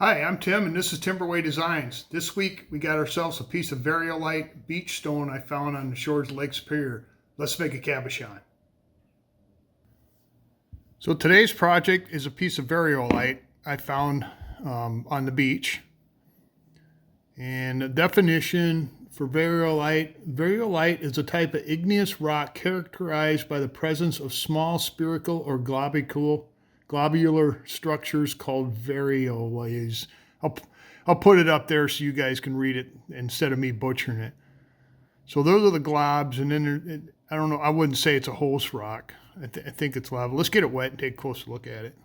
Hi, I'm Tim and this is Timberway Designs. This week we got ourselves a piece of Variolite beach stone I found on the shores of Lake Superior. Let's make a cabochon. So today's project is a piece of Variolite I found on the beach. And the definition for Variolite is a type of igneous rock characterized by the presence of small spherical or globular structures called variolates. I'll put it up there so you guys can read it instead of me butchering it. So those are the globs, and then I don't know, I wouldn't say it's a host rock. I think it's lava. Let's get it wet and take a closer look at it.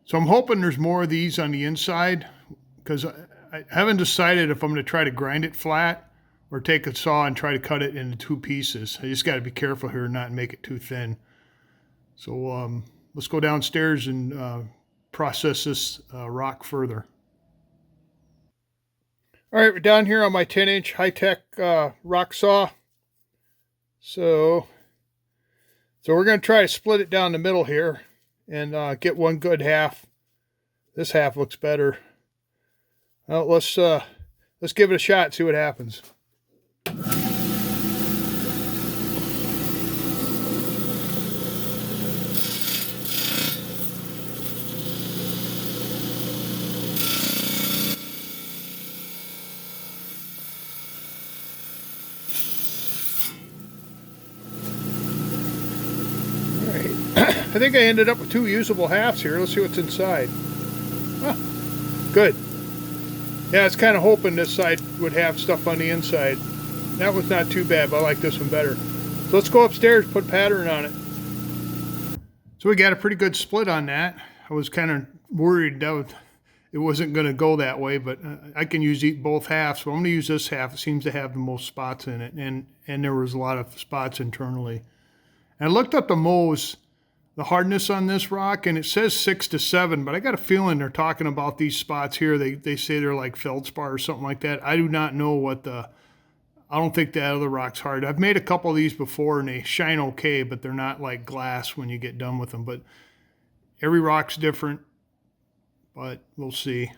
So I'm hoping there's more of these on the inside because I haven't decided if I'm going to try to grind it flat or take a saw and try to cut it into two pieces. I just got to be careful here and not make it too thin. So let's go downstairs and process this rock further. All right, we're down here on my 10-inch high-tech rock saw. So we're going to try to split it down the middle here and get one good half. This half looks better. Well, let's give it a shot, see what happens. I think I ended up with two usable halves here. Let's see what's inside. Ah, good. Yeah, I was kind of hoping this side would have stuff on the inside. That was not too bad, but I like this one better. So let's go upstairs, put pattern on it. So we got a pretty good split on that. I was kind of worried that it wasn't going to go that way, but I can use both halves. So I'm going to use this half. It seems to have the most spots in it, and there was a lot of spots internally. And I looked up the hardness on this rock, and it says 6 to 7, but I got a feeling they're talking about these spots here. They say they're like feldspar or something like that. I do not know I don't think that other rock's hard. I've made a couple of these before and they shine okay, but they're not like glass when you get done with them. But every rock's different, but we'll see.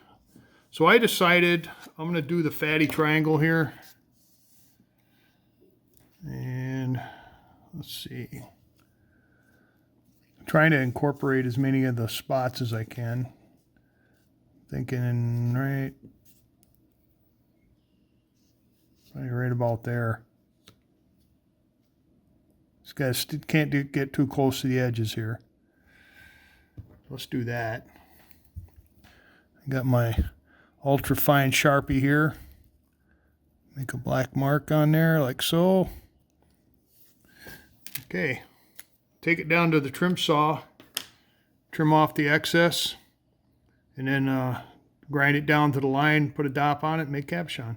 So I decided I'm going to do the fatty triangle here. And let's see. Trying to incorporate as many of the spots as I can. Thinking right about there. This guy can't get too close to the edges here. Let's do that. I got my ultra fine Sharpie here. Make a black mark on there like so. Okay. Take it down to the trim saw, trim off the excess, and then grind it down to the line, put a dop on it, and make cabochon.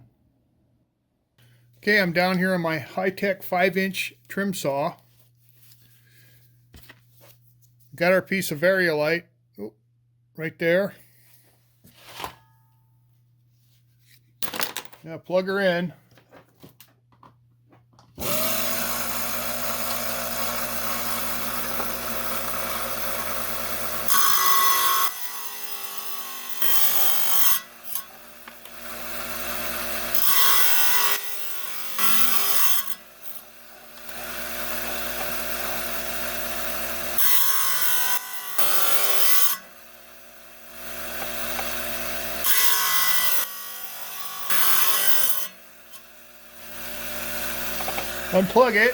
Okay, I'm down here on my high-tech 5-inch trim saw. Got our piece of Variolite right there. Now plug her in. Unplug it.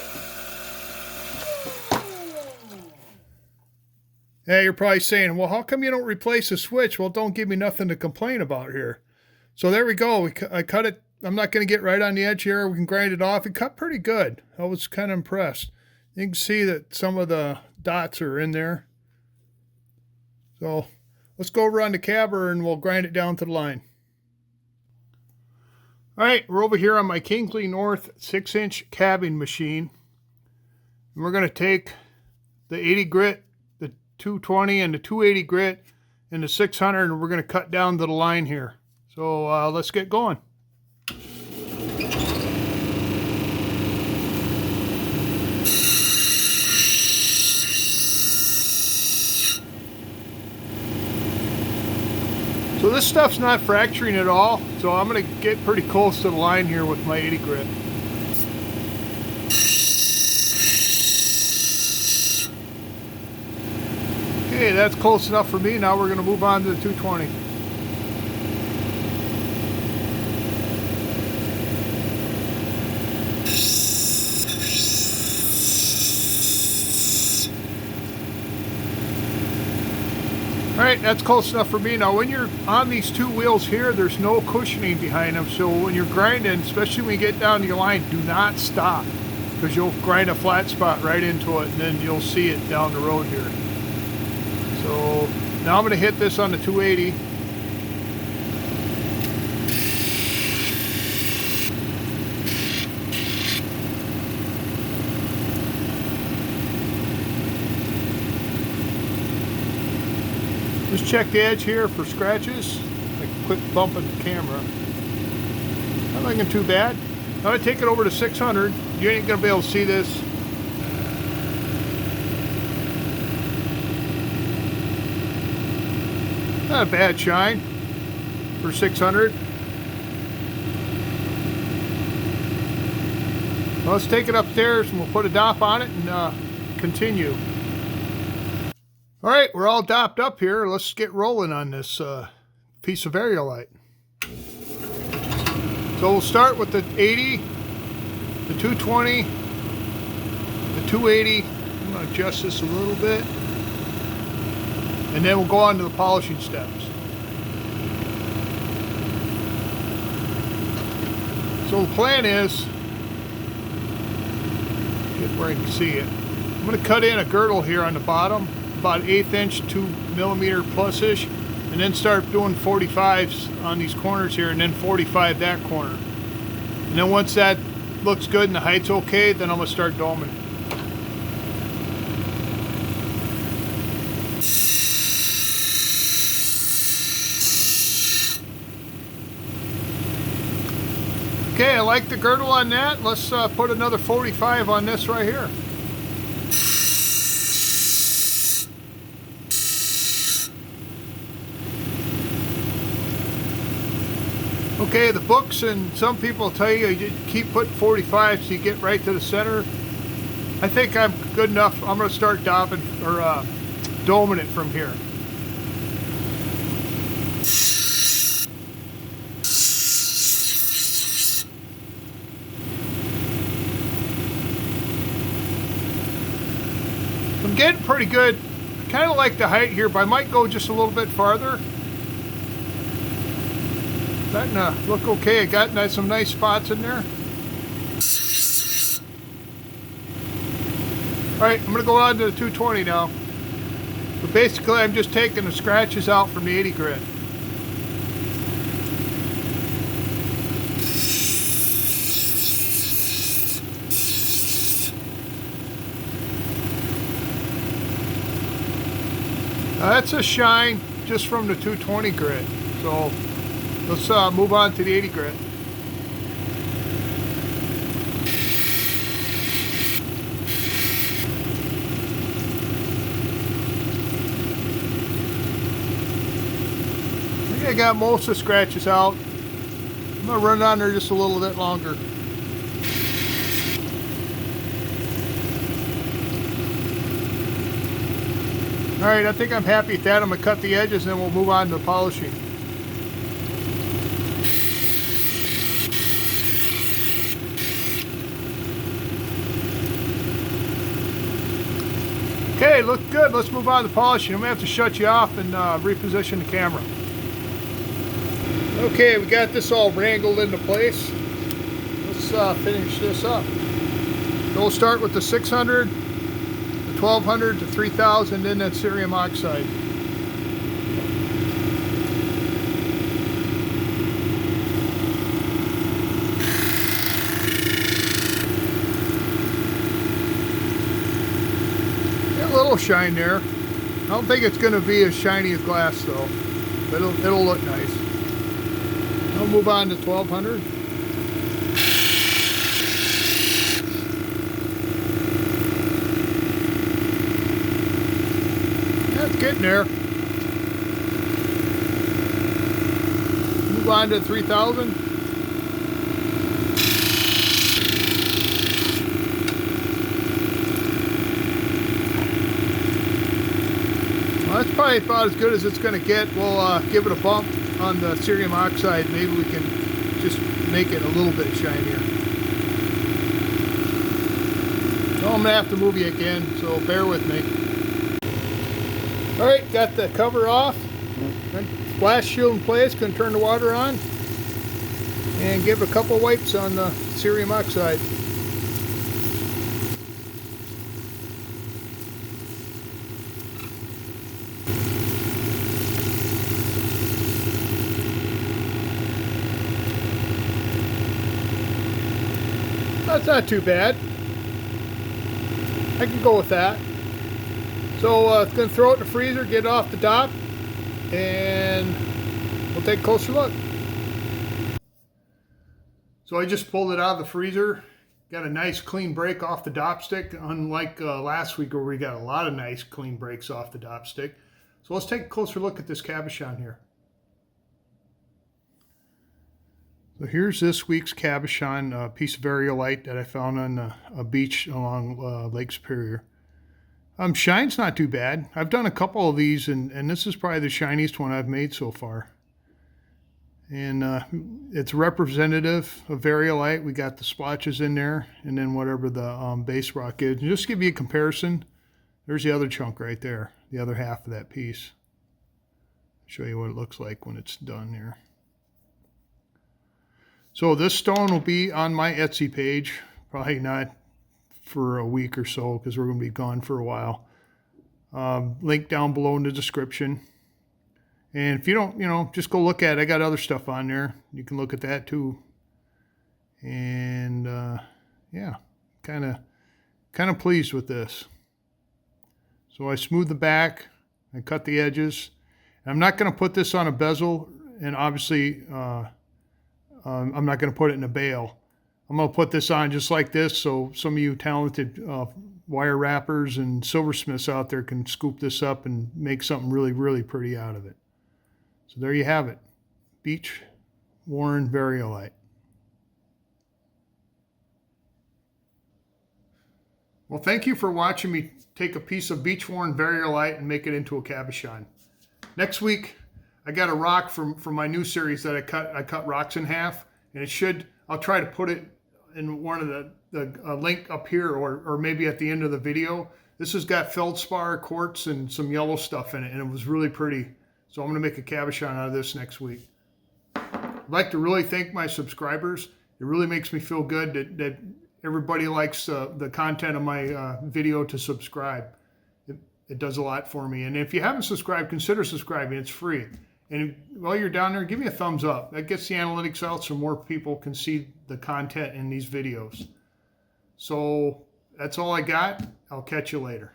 Yeah, you're probably saying, well, how come you don't replace the switch? Well, don't give me nothing to complain about here. So there we go. I cut it. I'm not going to get right on the edge here. We can grind it off. It cut pretty good. I was kind of impressed. You can see that some of the dots are in there. So let's go over on the cabber and we'll grind it down to the line. All right, we're over here on my Kingsley North 6-inch cabbing machine. And we're going to take the 80 grit, the 220 and the 280 grit and the 600, and we're going to cut down to the line here. So let's get going. this stuff's not fracturing at all, so I'm going to get pretty close to the line here with my 80 grit. Okay, that's close enough for me. Now we're going to move on to the 220. Alright, that's close enough for me. Now when you're on these two wheels here, there's no cushioning behind them, so when you're grinding, especially when you get down to your line, do not stop, because you'll grind a flat spot right into it and then you'll see it down the road here. So now I'm going to hit this on the 280. Just check the edge here for scratches. Like a quick bump in the camera. Not looking too bad. I'm going to take it over to 600. You ain't going to be able to see this. Not a bad shine for 600. Well, let's take it upstairs and we'll put a dop on it and continue. All right, we're all dopped up here. Let's get rolling on this piece of Variolite. So we'll start with the 80, the 220, the 280. I'm going to adjust this a little bit. And then we'll go on to the polishing steps. So the plan is, get where I can see it. I'm going to cut in a girdle here on the bottom, about 1/8 inch, 2 millimeter plus-ish, and then start doing 45s on these corners here, and then 45 that corner. And then once that looks good and the height's okay, then I'm going to start doming it. Okay, I like the girdle on that. Let's put another 45 on this right here. Okay, the books and some people tell you keep putting 45 so you get right to the center. I think I'm good enough. I'm going to start dopping or doming it from here. I'm getting pretty good. I kind of like the height here, but I might go just a little bit farther. Starting to look okay. I got some nice spots in there. Alright, I'm going to go on to the 220 now. But basically I'm just taking the scratches out from the 80 grit. Now that's a shine just from the 220 grit. So let's move on to the 80 grit. I think I got most of the scratches out. I'm going to run on there just a little bit longer. Alright, I think I'm happy with that. I'm going to cut the edges and then we'll move on to the polishing. Okay, look good. Let's move on to polishing. I'm going to have to shut you off and reposition the camera. Okay, we got this all wrangled into place. Let's finish this up. So we'll start with the 600, the 1200, the 3000, then that cerium oxide. A little shine there. I don't think it's going to be as shiny as glass though, but it'll look nice. I'll move on to 1200. That's getting there. on to 3000. Well, that's probably about as good as it's going to get. We'll give it a bump on the cerium oxide. Maybe we can just make it a little bit shinier. So I'm going to have to move you again, so bear with me. Alright, got the cover off. Splash shield in place, going to turn the water on. And give it a couple wipes on the cerium oxide. That's not too bad. I can go with that. So it's going to throw it in the freezer, get it off the top, and we'll take a closer look. So I just pulled it out of the freezer. Got a nice clean break off the dopstick, unlike last week where we got a lot of nice clean breaks off the dopstick. So let's take a closer look at this cabochon here. So here's this week's cabochon, a piece of Variolite that I found on a beach along Lake Superior. Shine's not too bad. I've done a couple of these, and this is probably the shiniest one I've made so far. And it's representative of Variolite. We got the splotches in there, and then whatever the base rock is. And just to give you a comparison, there's the other chunk right there, the other half of that piece. I'll show you what it looks like when it's done here. So this stone will be on my Etsy page, probably not for a week or so because we're going to be gone for a while. Link down below in the description. And if you don't, just go look at it. I got other stuff on there. You can look at that too. And yeah, kind of pleased with this. So I smooth the back, I cut the edges. I'm not going to put this on a bezel, and obviously I'm not going to put it in a bale. I'm going to put this on just like this so some of you talented wire wrappers and silversmiths out there can scoop this up and make something really, really pretty out of it. So there you have it. Beach worn Variolite. Well, thank you for watching me take a piece of beach worn Variolite and make it into a cabochon. Next week, I got a rock from my new series that I cut rocks in half, and I'll try to put it in one of the link up here or maybe at the end of the video. This has got feldspar, quartz, and some yellow stuff in it, and it was really pretty. So I'm going to make a cabochon out of this next week. I'd like to really thank my subscribers. It really makes me feel good that everybody likes the content of my video to subscribe. It does a lot for me. And if you haven't subscribed, consider subscribing. It's free. And while you're down there, give me a thumbs up. That gets the analytics out so more people can see the content in these videos. So that's all I got. I'll catch you later.